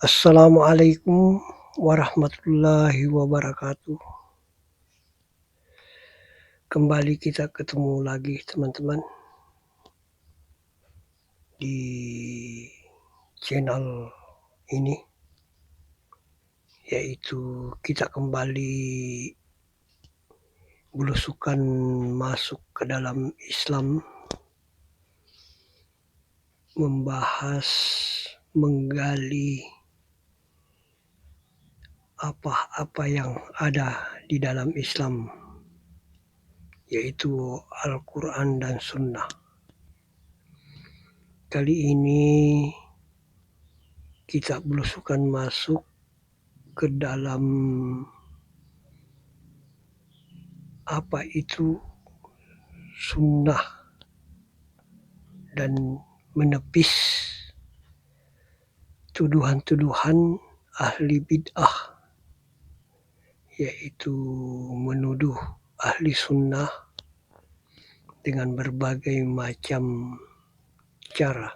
Assalamualaikum warahmatullahi wabarakatuh. Kembali kita ketemu lagi teman-teman di channel ini, yaitu kita kembali belusukan masuk ke dalam Islam, membahas, menggali apa-apa yang ada di dalam Islam, yaitu Al-Quran dan Sunnah. Kali ini kita belusukan masuk ke dalam apa itu sunnah dan menepis tuduhan-tuduhan ahli bid'ah, yaitu menuduh ahli sunnah dengan berbagai macam cara,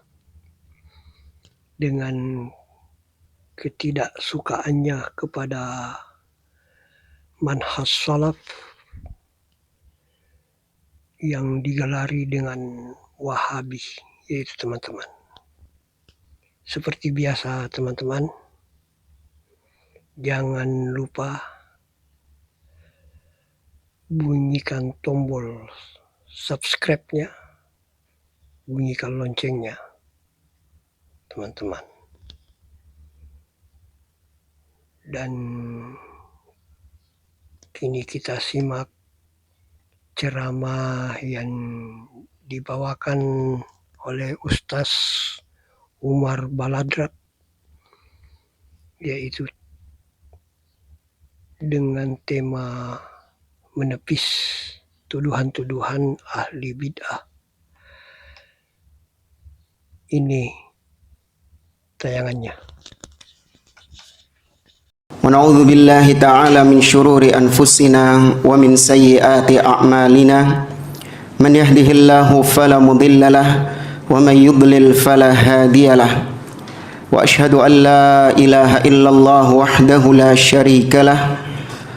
dengan ketidaksukaannya kepada manhaj salaf yang digelari dengan Wahabi, yaitu teman-teman. Seperti biasa teman-teman, jangan lupa bunyikan tombol subscribe-nya, bunyikan loncengnya teman-teman. Dan kini kita simak ceramah yang dibawakan oleh Ustaz Umar Baladrat, yaitu dengan tema menepis tuduhan-tuduhan ahli bid'ah. Ini tayangannya. ونعوذ بالله تعالى من شرور أنفسنا ومن سيئات أعمالنا من يهده الله فلا مضل له ومن يضلل فلا هادي له وأشهد أن لا إله إلا الله وحده لا شريك له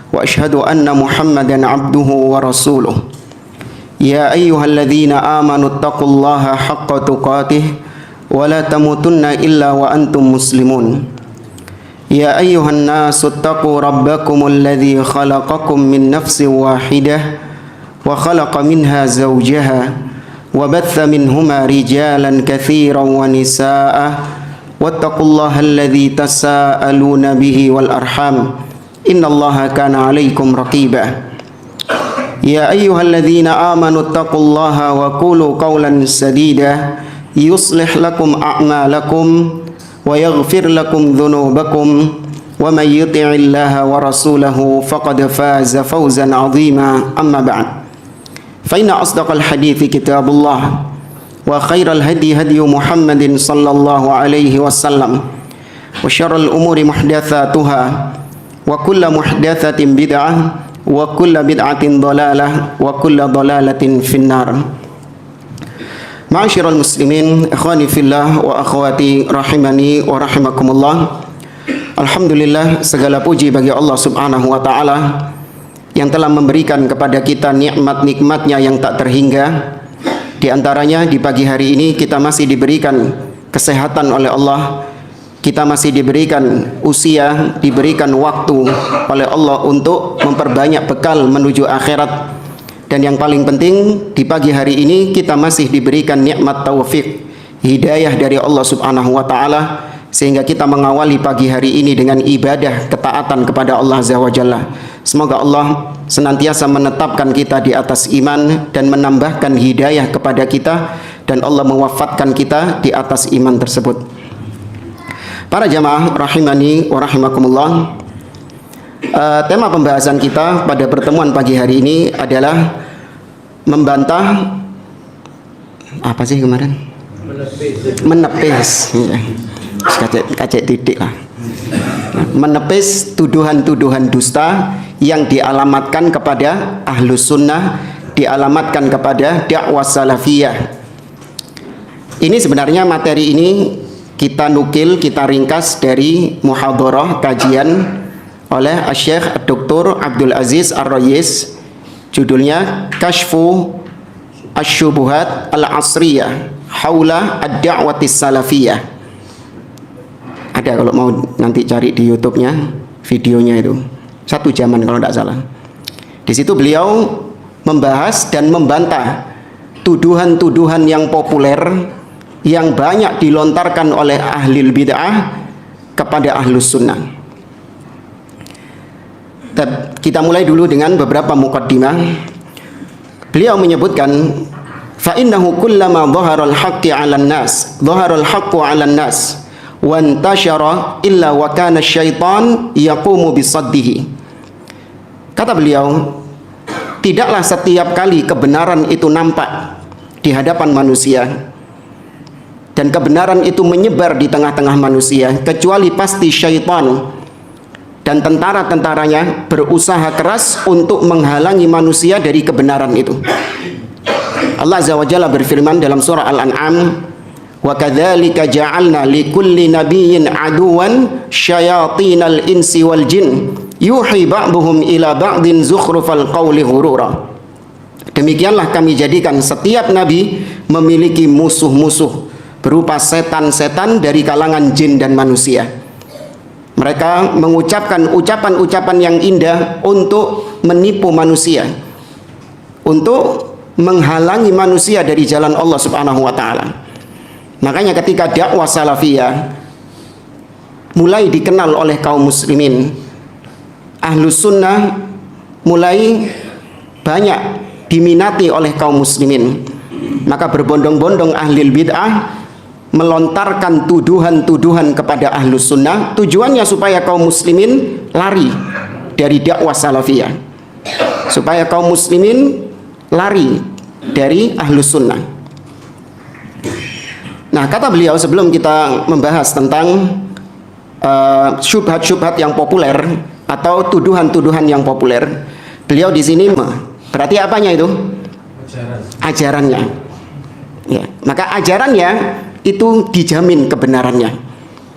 وأشهد أن محمدا عبده ورسوله يا أيها الذين آمنوا اتقوا الله حق تقاته ولا تموتن إلا وأنتم مسلمون يا أيها الناس اتقوا ربكم الذي خلقكم من نفس واحدة وخلق منها زوجها وبث منهما رجالا كثيرا ونساء واتقوا الله الذي تساءلون به والأرحام إن الله كان عليكم رقيبا يا أيها الذين آمنوا اتقوا الله وقولوا قولا سديدا يصلح لكم أعمالكم ويغفر لكم ذنوبكم ومن يطع الله ورسوله فقد فاز فوزا عظيما أما بعد فإن أصدق الحديث كتاب الله وخير الهدي هدي محمد صلى الله عليه وسلم وشر الأمور محدثاتها وكل محدثة بدعة وكل بدعة ضلالة وكل ضلالة في النار. Ma'asyiral muslimin, ikhwani fillah wa akhwati rahimani wa rahimakumullah. Alhamdulillah, segala puji bagi Allah Subhanahu wa taala yang telah memberikan kepada kita nikmat-nikmatnya yang tak terhingga. Di antaranya di pagi hari ini kita masih diberikan kesehatan oleh Allah. Kita masih diberikan usia, diberikan waktu oleh Allah untuk memperbanyak bekal menuju akhirat. Dan yang paling penting, di pagi hari ini kita masih diberikan nikmat taufik, hidayah dari Allah Subhanahu wa taala, sehingga kita mengawali pagi hari ini dengan ibadah ketaatan kepada Allah Azza wa Jalla. Semoga Allah senantiasa menetapkan kita di atas iman dan menambahkan hidayah kepada kita, dan Allah mewafatkan kita di atas iman tersebut. Para jamaah rahimani wa rahimakumullah, tema pembahasan kita pada pertemuan pagi hari ini adalah membantah apa sih kemarin? Menepis. Kacek titik lah. Menepis tuduhan-tuduhan dusta yang dialamatkan kepada ahlus sunnah, dialamatkan kepada dakwah salafiyah. Ini sebenarnya materi ini kita nukil, kita ringkas dari muhadharah kajian oleh Syekh Dr. Abdul Aziz Ar-Rayis, judulnya Kashfu Asy-Syubuhat Al-Asriyah Haula Ad-Da'wati Salafiyah. Ada kalau mau nanti cari di YouTube-nya, videonya itu 1 jaman kalau tidak salah. Di situ beliau membahas dan membantah tuduhan-tuduhan yang populer yang banyak dilontarkan oleh ahli bid'ah kepada ahlus sunnah. Kita mulai dulu dengan beberapa muqaddimah. Beliau menyebutkan, fa innahu kullama dhahara al-haqqu 'alan nas, dhahara al-haqqu 'alan nas wa intashara illa wa kana asy-syaitan yaqumu bisaddihi. Kata beliau, tidaklah setiap kali kebenaran itu nampak di hadapan manusia dan kebenaran itu menyebar di tengah-tengah manusia, kecuali pasti syaitan dan tentara-tentaranya berusaha keras untuk menghalangi manusia dari kebenaran itu. Allah Azza wa Jalla berfirman dalam surah Al-An'am, wa kadzalika ja'alna likulli nabiyyin aduwan syayatinal insi wal jin yuhi ba'dhum ila ba'din zukhrufal qawli ghurura. Demikianlah kami jadikan setiap nabi memiliki musuh-musuh berupa setan-setan dari kalangan jin dan manusia. Mereka mengucapkan ucapan-ucapan yang indah untuk menipu manusia, untuk menghalangi manusia dari jalan Allah Subhanahu wa taala. Makanya ketika dakwah salafiyah mulai dikenal oleh kaum muslimin, ahlus sunnah mulai banyak diminati oleh kaum muslimin, maka berbondong-bondong ahli bid'ah melontarkan tuduhan-tuduhan kepada ahlus sunnah, tujuannya supaya kaum muslimin lari dari dakwah salafiyah, supaya kaum muslimin lari dari ahlus sunnah. Nah, kata beliau sebelum kita membahas tentang syubhat-syubhat yang populer atau tuduhan-tuduhan yang populer, beliau di sini berarti apanya itu? Ajarannya. Ya, maka ajarannya itu dijamin kebenarannya,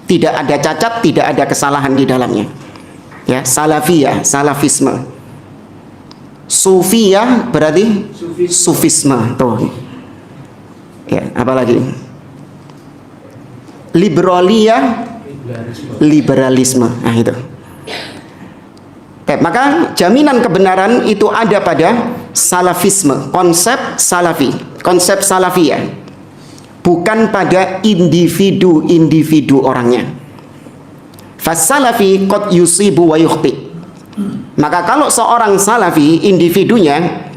tidak ada cacat, tidak ada kesalahan di dalamnya. Ya, salafiyah, salafisme. Sufiyah berarti sufisme. Tuh. Ya, apalagi? Liberaliyah, liberalisme. Nah, itu. Oke, maka jaminan kebenaran itu ada pada salafisme, konsep salafi, konsep salafiyah. Bukan pada individu-individu orangnya. Fas-salafi qad yusibu wa yukhti. Maka kalau seorang salafi, individunya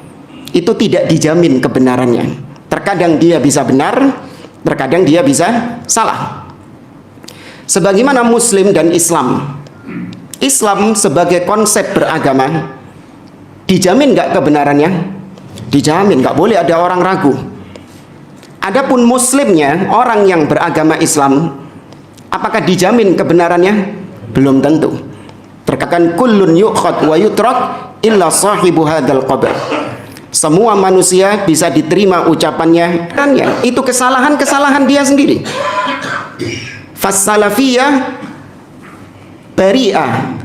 itu tidak dijamin kebenarannya. Terkadang dia bisa benar, terkadang dia bisa salah. Sebagaimana Muslim dan Islam. Islam sebagai konsep beragama dijamin nggak kebenarannya? Dijamin, nggak boleh ada orang ragu. Adapun muslimnya, orang yang beragama Islam, apakah dijamin kebenarannya? Belum tentu. Terkadang kullun yu'khad wa yutrak illa sahibu hadzal qabr. Semua manusia bisa diterima ucapannya, kan ya, itu kesalahan-kesalahan dia sendiri. Fas-salafiyah bari'ah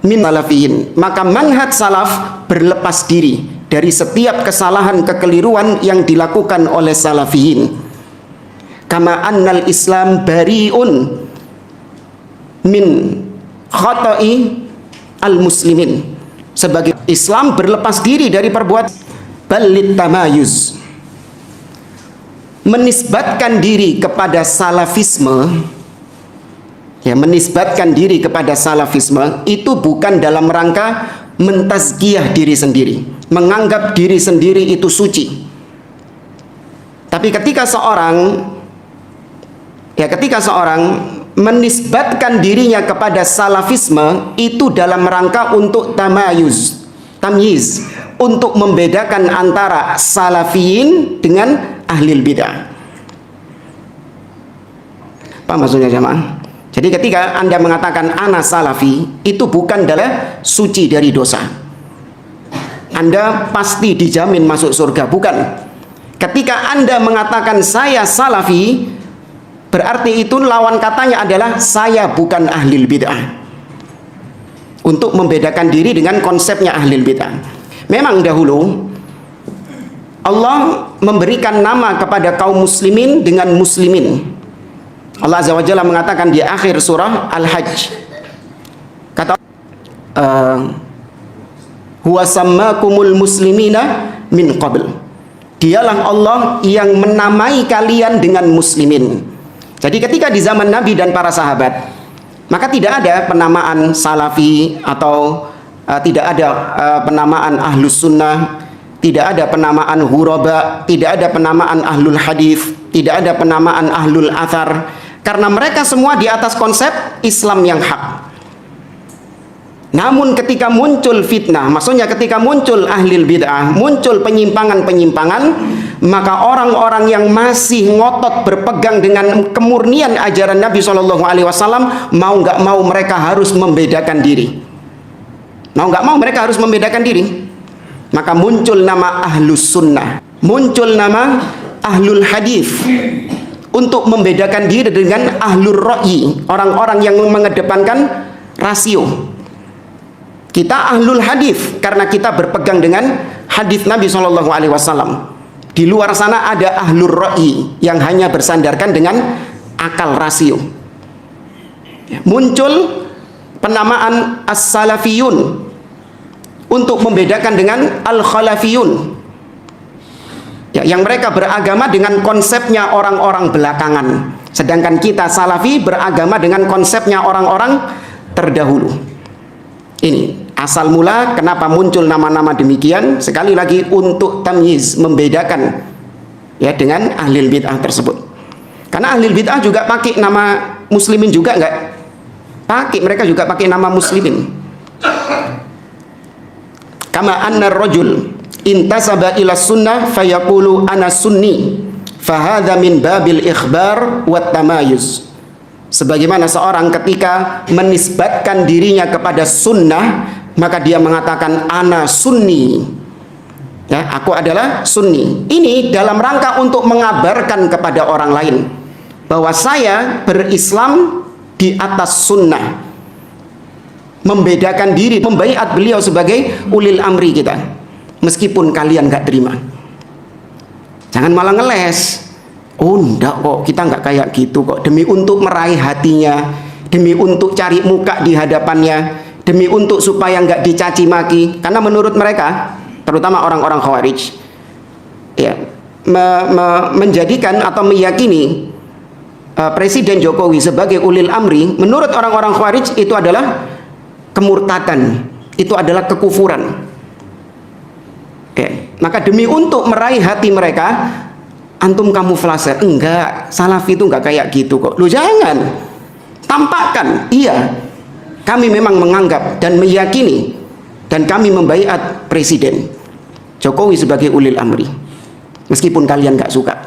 min salafiyin. Maka manhaj salaf berlepas diri dari setiap kesalahan kekeliruan yang dilakukan oleh salafiyin. Kama annal Islam bari'un min khata'i al-muslimin. Sebagai Islam berlepas diri dari perbuatan balit tamayuz. Menisbatkan diri kepada salafisme, ya, menisbatkan diri kepada salafisme itu bukan dalam rangka mentazkiyah diri sendiri, menganggap diri sendiri itu suci. Tapi ketika seorang menisbatkan dirinya kepada salafisme, itu dalam rangka untuk tamyiz, untuk membedakan antara salafiyin dengan ahli bid'ah. Apa maksudnya jemaah? Jadi ketika Anda mengatakan ana salafi, itu bukan adalah suci dari dosa. Anda pasti dijamin masuk surga, bukan. Ketika Anda mengatakan saya salafi, berarti itu lawan katanya adalah saya bukan ahlul bid'ah. Untuk membedakan diri dengan konsepnya ahlul bid'ah. Memang dahulu Allah memberikan nama kepada kaum muslimin dengan muslimin. Allah Azza wa Jalla mengatakan di akhir surah Al-Hajj, kata huwa sammakumul muslimina min qabl. Dialah Allah yang menamai kalian dengan muslimin. Jadi ketika di zaman Nabi dan para sahabat, maka tidak ada penamaan salafi atau tidak ada penamaan ahlus sunnah, tidak ada penamaan huraba, tidak ada penamaan ahlul hadis, tidak ada penamaan ahlul athar, karena mereka semua di atas konsep Islam yang hak. Namun ketika muncul fitnah, maksudnya ketika muncul ahlul bid'ah, muncul penyimpangan-penyimpangan, maka orang-orang yang masih ngotot berpegang dengan kemurnian ajaran Nabi SAW, mau nggak mau mereka harus membedakan diri. Mau nggak mau mereka harus membedakan diri. Maka muncul nama ahlus sunnah, muncul nama ahlul hadis, untuk membedakan diri dengan ahlul ra'yi, orang-orang yang mengedepankan rasio. Kita ahlul hadis karena kita berpegang dengan hadis Nabi SAW. Di luar sana ada ahlul ra'yi yang hanya bersandarkan dengan akal rasio. Muncul penamaan as-salafiyun untuk membedakan dengan al-khalafiyun, ya, yang mereka beragama dengan konsepnya orang-orang belakangan, sedangkan kita salafi beragama dengan konsepnya orang-orang terdahulu. Ini asal mula kenapa muncul nama-nama demikian, sekali lagi untuk tamyiz, membedakan ya dengan ahlul bid'ah tersebut. Karena ahlul bid'ah juga pakai nama muslimin juga enggak? Pakai, mereka juga pakai nama muslimin. Kama anna rajul intasaba ila sunnah fayaqulu ana sunni, fahadha min babil ikhbar wat tamayuz. Sebagaimana seorang ketika menisbatkan dirinya kepada sunnah, maka dia mengatakan ana sunni, ya, aku adalah sunni. Ini dalam rangka untuk mengabarkan kepada orang lain bahwa saya berislam di atas sunnah, membedakan diri, membaiat beliau sebagai ulil amri kita, meskipun kalian gak terima. Jangan malah ngeles. Oh enggak kok, kita nggak kayak gitu kok. Demi untuk meraih hatinya, demi untuk cari muka di hadapannya, demi untuk supaya nggak dicaci maki. Karena menurut mereka, terutama orang-orang Khawarij, ya, menjadikan atau meyakini Presiden Jokowi sebagai ulil amri, menurut orang-orang Khawarij itu adalah kemurtadan, itu adalah kekufuran. Maka demi untuk meraih hati mereka, antum kamuflase. Enggak, salafi itu enggak kayak gitu kok. Lu jangan tampakkan, iya, kami memang menganggap dan meyakini dan kami membaiat Presiden Jokowi sebagai ulil amri, meskipun kalian enggak suka.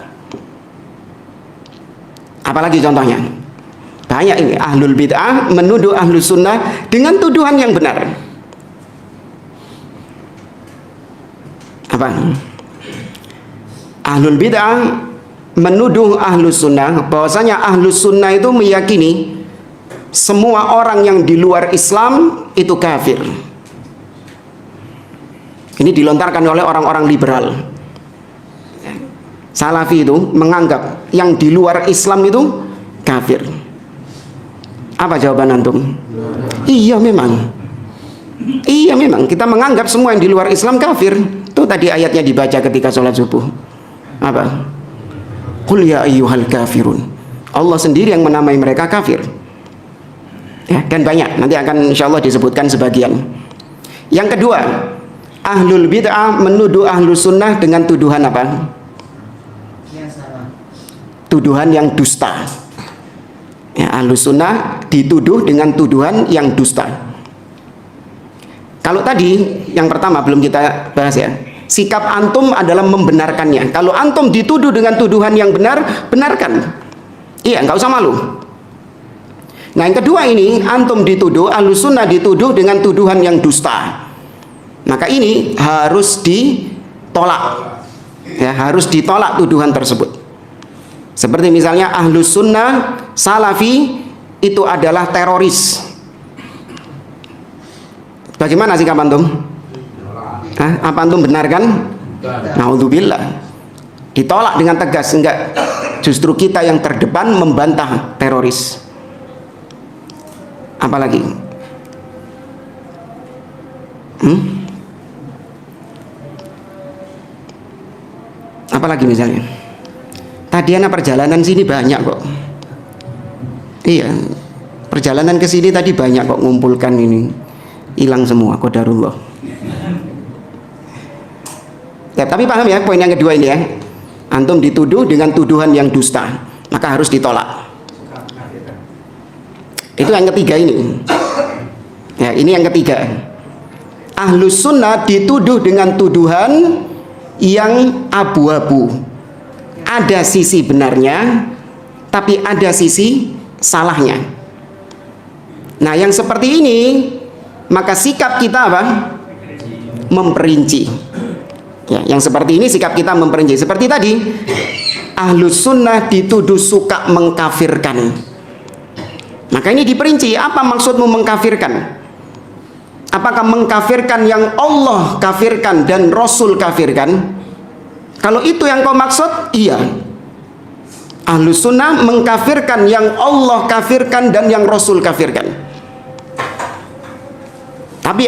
Apalagi contohnya banyak ini, ahlul bid'ah menuduh ahlus sunnah dengan tuduhan yang benar. Apa? Ahlul bid'ah menuduh ahlus sunnah bahwasanya ahlus sunnah itu meyakini semua orang yang di luar Islam itu kafir. Ini dilontarkan oleh orang-orang liberal. Salafi itu menganggap yang di luar Islam itu kafir. Apa jawaban antum? Iya memang. Iya memang, kita menganggap semua yang di luar Islam kafir. Itu tadi ayatnya dibaca ketika sholat subuh. Apa? Qul ya ayyuhal kafirun. Allah sendiri yang menamai mereka kafir. Ya, dan banyak, nanti akan insyaallah disebutkan sebagian. Yang kedua, ahlul bid'ah menuduh ahlus sunnah dengan tuduhan apa? Tuduhan yang dusta. Ya, ahlus sunnah dituduh dengan tuduhan yang dusta. Kalau tadi yang pertama belum kita bahas ya, sikap antum adalah membenarkannya. Kalau antum dituduh dengan tuduhan yang benar, benarkan. Iya, nggak usah malu. Nah yang kedua ini, antum dituduh, ahlus sunnah dituduh dengan tuduhan yang dusta. Maka ini harus ditolak. Ya, harus ditolak tuduhan tersebut. Seperti misalnya Ahlus Sunnah, Salafi itu adalah teroris. Bagaimana sikap antum? Apa antum benar kan? Naudzubillah. Ditolak dengan tegas. Enggak, justru kita yang terdepan membantah teroris. Apalagi? Apalagi misalnya? Tadi anak perjalanan sini banyak kok. Iya, perjalanan ke sini tadi banyak kok ngumpulkan ini. Hilang semua, qadarullah. Ya, tapi paham ya poin yang kedua ini ya. Antum dituduh dengan tuduhan yang dusta, maka harus ditolak. Itu yang ketiga ini. Ya, ini yang ketiga. Ahlus Sunnah dituduh dengan tuduhan yang abu-abu. Ada sisi benarnya, tapi ada sisi salahnya. Nah, yang seperti ini, maka sikap kita apa? Memperinci. Ya, yang seperti ini sikap kita memperinci. Seperti tadi, Ahlus Sunnah dituduh suka mengkafirkan. Maka ini diperinci, apa maksudmu mengkafirkan? Apakah mengkafirkan yang Allah kafirkan dan Rasul kafirkan? Kalau itu yang kau maksud, iya. Ahlus Sunnah mengkafirkan yang Allah kafirkan dan yang Rasul kafirkan. Tapi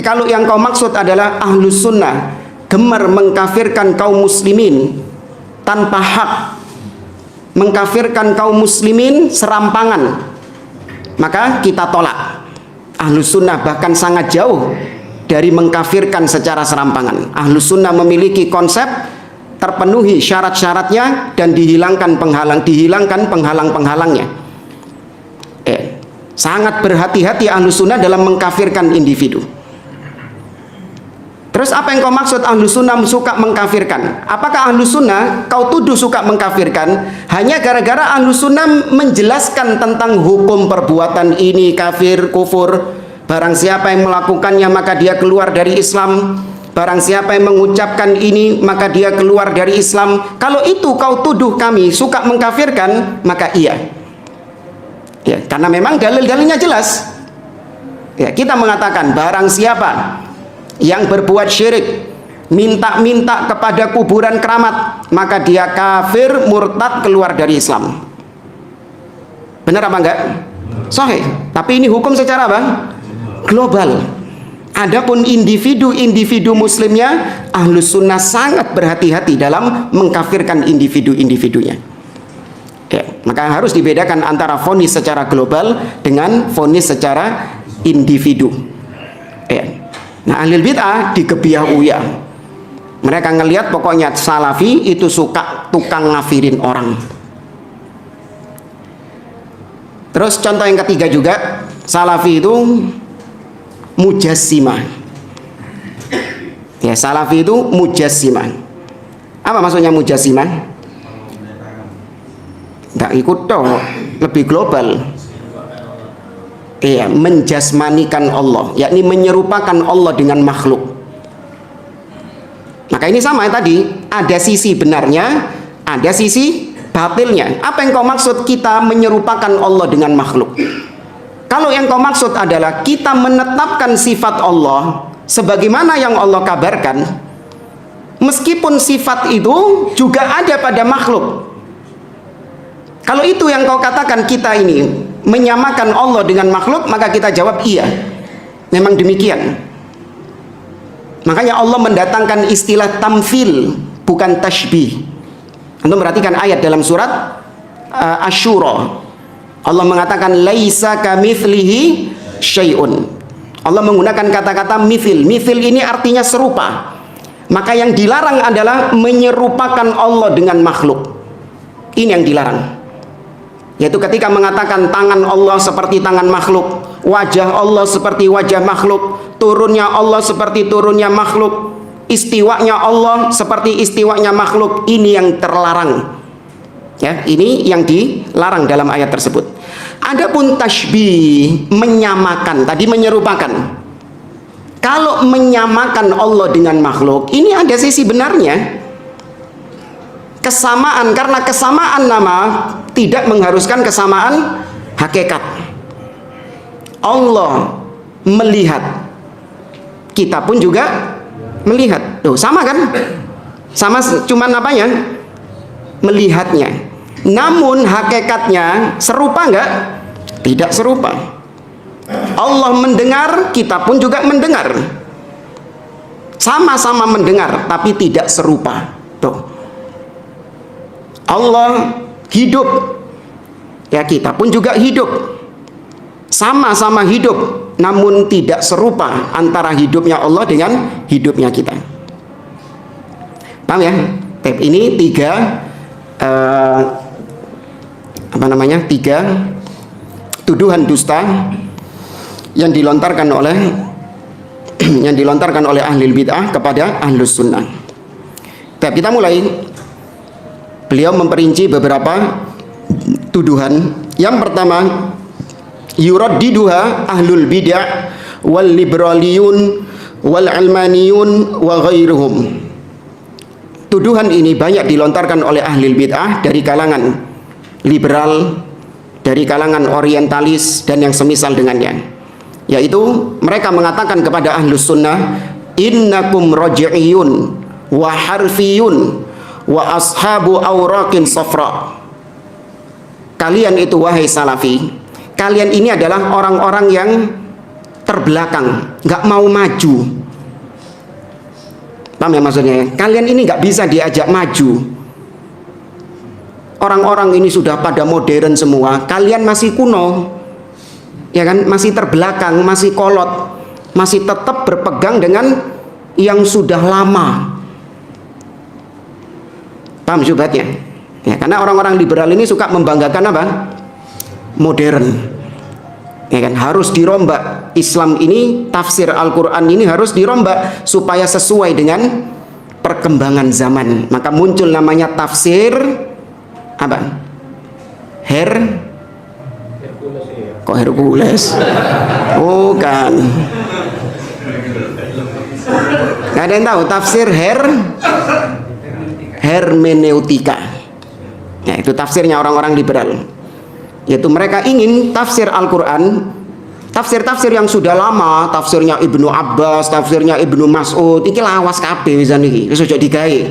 kalau yang kau maksud adalah Ahlus Sunnah gemar mengkafirkan kaum muslimin tanpa hak, mengkafirkan kaum muslimin serampangan, maka kita tolak. Ahlus Sunnah bahkan sangat jauh dari mengkafirkan secara serampangan. Ahlus Sunnah memiliki konsep terpenuhi syarat-syaratnya dan dihilangkan penghalang-penghalangnya. Sangat berhati-hati Ahlus Sunnah dalam mengkafirkan individu. Terus apa yang kau maksud Ahlus Sunnah suka mengkafirkan? Apakah Ahlus Sunnah kau tuduh suka mengkafirkan hanya gara-gara Ahlus Sunnah menjelaskan tentang hukum perbuatan ini kafir, kufur? Barang siapa yang melakukannya maka dia keluar dari Islam. Barang siapa yang mengucapkan ini maka dia keluar dari Islam. Kalau itu kau tuduh kami suka mengkafirkan, maka iya. Ya, karena memang dalil-dalilnya jelas. Ya, kita mengatakan barang siapa yang berbuat syirik, minta-minta kepada kuburan keramat, maka dia kafir, murtad, keluar dari Islam. Benar apa enggak? Sahih. Tapi ini hukum secara apa? Global. Adapun individu-individu muslimnya, Ahlus Sunnah sangat berhati-hati dalam mengkafirkan individu-individunya. Ya, maka harus dibedakan antara vonis secara global dengan vonis secara individu. Ya. Nah, ahli bid'ah digebiah uyah. Mereka ngelihat pokoknya Salafi itu suka tukang ngafirin orang. Terus contoh yang ketiga juga, Salafi itu mujassimah. Ya, Salafi itu mujassimah. Apa maksudnya mujassimah? Nggak ikut toh, lebih global. Iya, menjasmanikan Allah, yakni menyerupakan Allah dengan makhluk. Maka ini sama tadi, ada sisi benarnya, ada sisi batilnya. Apa yang kau maksud kita menyerupakan Allah dengan makhluk? Kalau yang kau maksud adalah kita menetapkan sifat Allah sebagaimana yang Allah kabarkan, meskipun sifat itu juga ada pada makhluk. Kalau itu yang kau katakan kita ini menyamakan Allah dengan makhluk, maka kita jawab iya, memang demikian. Makanya Allah mendatangkan istilah tamfil, bukan tashbih. Anda perhatikan ayat dalam surat Asy-Syura. Allah mengatakan laisa kamitslihi syai'un. Allah menggunakan kata-kata mithil. Mithil ini artinya serupa. Maka yang dilarang adalah menyerupakan Allah dengan makhluk. Ini yang dilarang. Yaitu ketika mengatakan tangan Allah seperti tangan makhluk, wajah Allah seperti wajah makhluk, turunnya Allah seperti turunnya makhluk, istiwanya Allah seperti istiwanya makhluk. Ini yang terlarang. Ya, ini yang dilarang dalam ayat tersebut. Adapun tashbih, menyamakan, tadi menyerupakan. Kalau menyamakan Allah dengan makhluk, ini ada sisi benarnya. kesamaan, karena kesamaan nama tidak mengharuskan kesamaan hakikat. Allah melihat, kita pun juga melihat. Tuh, sama kan? Sama, cuman apanya? Melihatnya. Namun hakikatnya serupa enggak? Tidak serupa. Allah mendengar, kita pun juga mendengar. Sama-sama mendengar, tapi tidak serupa. Tuh. Allah hidup, ya kita pun juga hidup. Sama-sama hidup, namun tidak serupa antara hidupnya Allah dengan hidupnya kita. Paham ya? Ini tiga tuduhan dusta yang dilontarkan oleh ahli bid'ah kepada ahlus sunnah. Kita mulai. Beliau memperinci beberapa tuduhan. Yang pertama, yuraddiduha ahlul bid'ah wal liberaliyun wal almaniyun wa ghairuhum. Tuduhan ini banyak dilontarkan oleh ahli bid'ah dari kalangan liberal, dari kalangan orientalis dan yang semisal dengannya. Yaitu mereka mengatakan kepada ahlus sunnah, innakum raji'iyun wa harfiyun wa ashabu awraqin safra. Kalian itu wahai salafi, kalian ini adalah orang-orang yang terbelakang, nggak mau maju. Paham ya maksudnya? Kalian ini nggak bisa diajak maju. Orang-orang ini sudah pada modern semua, kalian masih kuno, ya kan? Masih terbelakang, masih kolot, masih tetap berpegang dengan yang sudah lama. Paham syubhatnya? Ya, karena orang-orang liberal ini suka membanggakan apa? Modern. Ya kan, harus dirombak. Islam ini, tafsir Al-Qur'an ini harus dirombak supaya sesuai dengan perkembangan zaman. Maka muncul namanya tafsir apa? Kok Hercules? Bukan. Nggak ada yang tahu tafsir hermeneutika. Ya, itu tafsirnya orang-orang liberal. Yaitu mereka ingin tafsir Al-Quran, tafsir-tafsir yang sudah lama, tafsirnya Ibnu Abbas, tafsirnya Ibnu Mas'ud, iki lawas kabeh wisan iki, wis ojo digawe.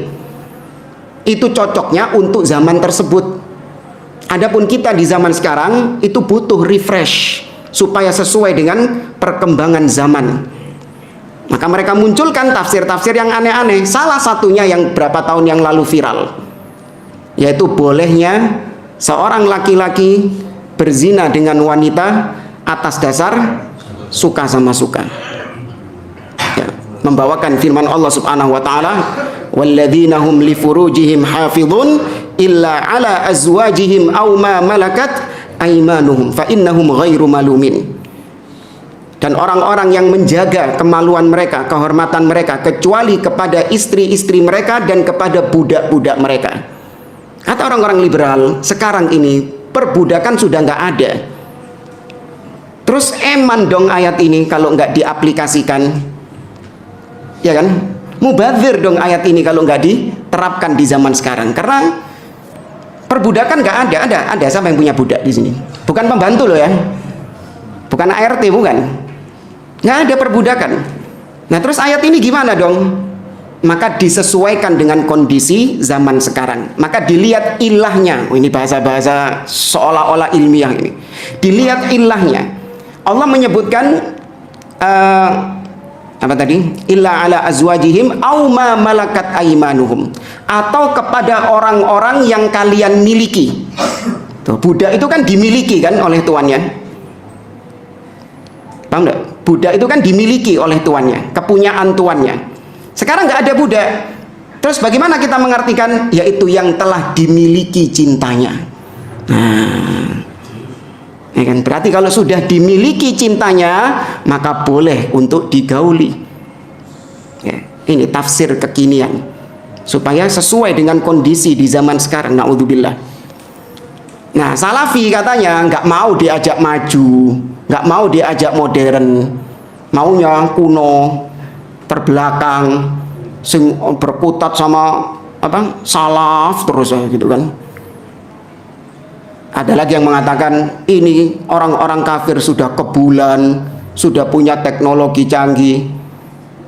Itu cocoknya untuk zaman tersebut. Adapun kita di zaman sekarang itu butuh refresh supaya sesuai dengan perkembangan zaman. Maka mereka munculkan tafsir-tafsir yang aneh-aneh. Salah satunya yang berapa tahun yang lalu viral, yaitu bolehnya seorang laki-laki berzina dengan wanita atas dasar suka sama suka. Ya, membawakan firman Allah Subhanahu wa taala, walladzina hum li furujihim hafizun illa ala azwajihim aw ma malakat aymanuhum fa innahum ghairu malumin. Dan orang-orang yang menjaga kemaluan mereka, kehormatan mereka, kecuali kepada istri-istri mereka dan kepada budak-budak mereka. Kata orang-orang liberal, sekarang ini perbudakan sudah nggak ada. Terus eman dong ayat ini kalau nggak diaplikasikan, ya kan? Mubadzir dong ayat ini kalau nggak diterapkan di zaman sekarang. Karena perbudakan nggak ada. Ada siapa yang punya budak di sini? Bukan pembantu loh ya, bukan ART, bukan. Nggak ada perbudakan. Nah terus ayat ini gimana dong? Maka disesuaikan dengan kondisi zaman sekarang. Maka dilihat ilahnya. Ini bahasa-bahasa seolah-olah ilmiah ini. Dilihat ilahnya. Allah menyebutkan apa tadi? Illa ala azwajihim aw ma malakat aymanuhum, atau kepada orang-orang yang kalian miliki. Tuh, budak itu kan dimiliki kan oleh tuannya. Paham enggak? Budak itu kan dimiliki oleh tuannya, kepunyaan tuannya. Sekarang nggak ada budak. Terus bagaimana kita mengartikan? Yaitu yang telah dimiliki cintanya. Nah, ya kan? Berarti kalau sudah dimiliki cintanya, maka boleh untuk digauli. Ya, ini tafsir kekinian supaya sesuai dengan kondisi di zaman sekarang. Naudzubillah. Nah, salafi katanya nggak mau diajak maju, nggak mau diajak modern, maunya kuno, terbelakang, sing berkutat sama salaf terus gitu kan. Ada lagi yang mengatakan ini orang-orang kafir sudah ke bulan, sudah punya teknologi canggih.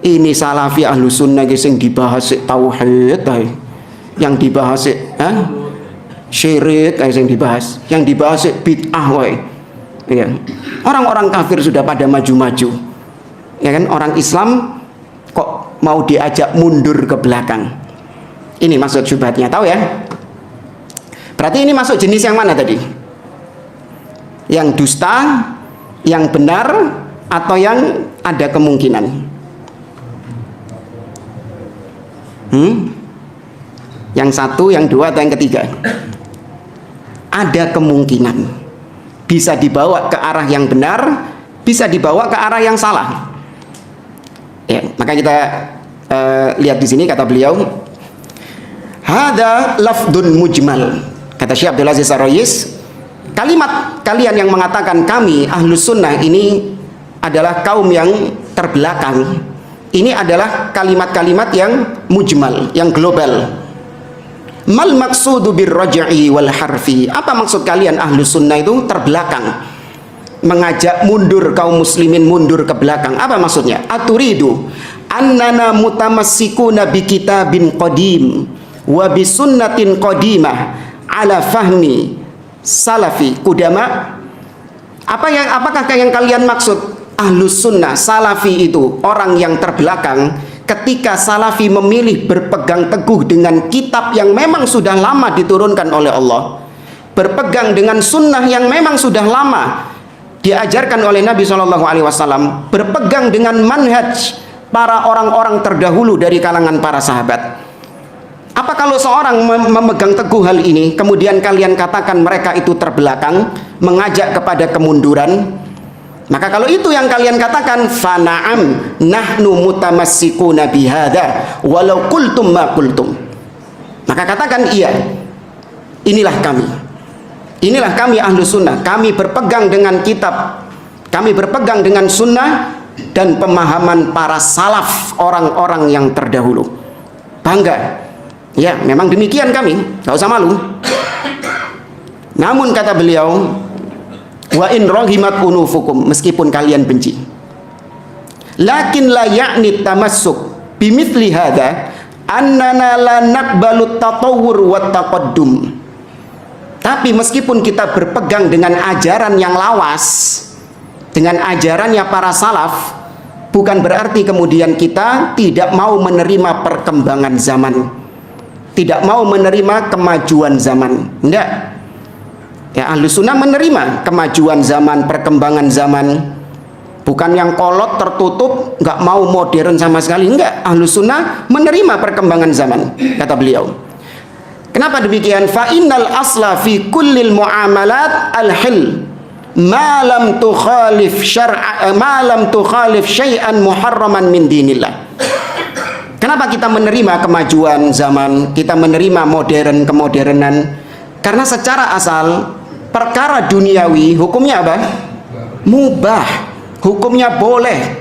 Ini salafi ahlu sunnah yang dibahas tauhid, yang dibahas syirik, yang dibahas bid'ah, ya. Orang-orang kafir sudah pada maju-maju, ya kan? Orang Islam kok mau diajak mundur ke belakang. Ini maksud syubhatnya, tahu ya? Berarti ini masuk jenis yang mana tadi? Yang dusta, yang benar, atau yang ada kemungkinan? Yang satu, yang dua, atau yang ketiga? Ada kemungkinan. Bisa dibawa ke arah yang benar, bisa dibawa ke arah yang salah. Ya, maka kita lihat di sini kata beliau, hada lafdun mujmal. Kata Syekh Abdul Aziz Ar-Rayis, kalimat kalian yang mengatakan kami ahlus sunnah ini adalah kaum yang terbelakang, ini adalah kalimat-kalimat yang mujmal, yang global. Mal maksudu birraj'i wal harfi. Apa maksud kalian ahlus sunnah itu terbelakang, mengajak mundur kaum muslimin mundur ke belakang? Apa maksudnya? Aturidu annana mutamassikuna bi kitabin qadim wa bi sunnatin qadimah ala fahmi salafi kudama. Apakah yang kalian maksud ahlus sunnah salafi itu orang yang terbelakang ketika salafi memilih berpegang teguh dengan kitab yang memang sudah lama diturunkan oleh Allah, berpegang dengan sunnah yang memang sudah lama diajarkan oleh Nabi SAW, berpegang dengan manhaj para orang-orang terdahulu dari kalangan para sahabat? Apa kalau seorang memegang teguh hal ini, kemudian kalian katakan mereka itu terbelakang, mengajak kepada kemunduran? Maka kalau itu yang kalian katakan, fana'am nahnu mutamassikuna bihada walau qultum ma qultum. Maka katakan iya, inilah kami ahlu sunnah, kami berpegang dengan kitab, kami berpegang dengan sunnah dan pemahaman para salaf, orang-orang yang terdahulu. Bangga. Ya, memang demikian kami, gak usah malu. Namun kata beliau, wa in rahimat unufukum, meskipun kalian benci, lakin la ya'ni tamassuk bimithli hadha annana la naqbalu tatawwur wa taqaddum. Tapi meskipun kita berpegang dengan ajaran yang lawas, dengan ajarannya para salaf, bukan berarti kemudian kita tidak mau menerima perkembangan zaman, tidak mau menerima kemajuan zaman. Enggak. Ya, ahlu sunnah menerima kemajuan zaman, perkembangan zaman. Bukan yang kolot, tertutup, nggak mau modern sama sekali. Enggak. Ahlu sunnah menerima perkembangan zaman, kata beliau. Kenapa demikian? Fa innal asla fi kullil muamalat al-hil ma lam tukhalif syar'a, ma lam tukhalif syai'an muharraman min dinillah. Kenapa kita menerima kemajuan zaman, kita menerima kemodernan? Karena secara asal perkara duniawi hukumnya apa? Mubah, hukumnya boleh.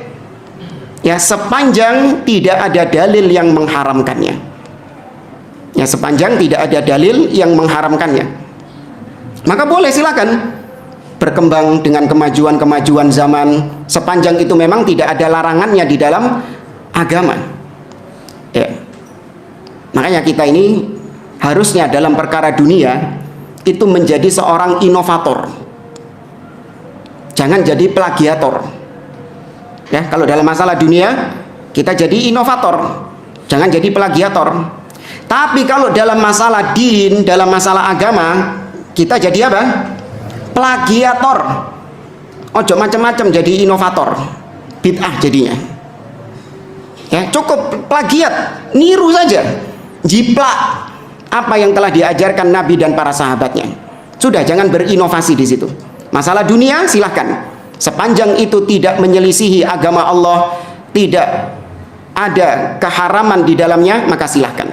Ya, sepanjang tidak ada dalil yang mengharamkannya. Ya, sepanjang tidak ada dalil yang mengharamkannya, maka boleh, silakan berkembang dengan kemajuan zaman, sepanjang itu memang tidak ada larangannya di dalam agama. Ya. Makanya kita ini harusnya dalam perkara dunia itu menjadi seorang inovator, jangan jadi plagiator. Ya, kalau dalam masalah dunia kita jadi inovator, jangan jadi plagiator. Tapi kalau dalam masalah din, dalam masalah agama, kita jadi apa? Plagiator. Ojo macam-macam jadi inovator, bid'ah jadinya. Ya, cukup plagiat, niru saja, jiplak apa yang telah diajarkan Nabi dan para sahabatnya. Sudah, jangan berinovasi di situ. Masalah dunia silahkan, sepanjang itu tidak menyelisihi agama Allah, tidak ada keharaman di dalamnya, maka silahkan.